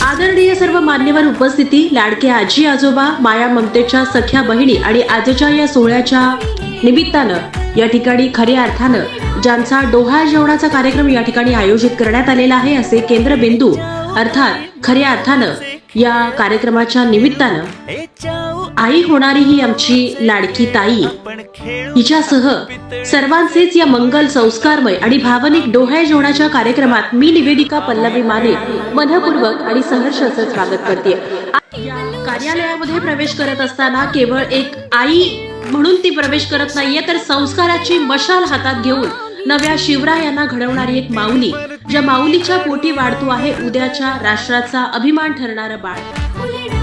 आदरणीय सर्व मान्यवर उपस्थिती, लाडके आजी आजोबा, माया ममतेच्या सख्या बहिणी आणि आजच्या या सोहळ्याच्या निमित्तानं या ठिकाणी खऱ्या अर्थानं ज्यांचा डोहाळ जेवणाचा कार्यक्रम या ठिकाणी आयोजित करण्यात आलेला आहे, असे केंद्रबिंदू अर्थात खऱ्या अर्थानं या कार्यक्रमाच्या निमित्तानं आई होणारी ही आमची लाडकी ताई हिच्यासह सर्वांचेच या मंगल संस्कारमय आणि भावनिक डोहाळ जेवणाच्या कार्यक्रमात मी निवेदिका पल्लवी माने मनपूर्वक आणि सहर्ष असं स्वागत करते। कार्यालयामध्ये प्रवेश करत असताना केवळ एक आई म्हणून ती प्रवेश करत नाहीये, तर संस्काराची मशाल हातात घेऊन नव्या शिवरायांना घडवणारी एक माऊली, ज्या माऊलीच्या पोटी वाढतो आहे उद्याच्या राष्ट्राचा अभिमान ठरणारं बाळ।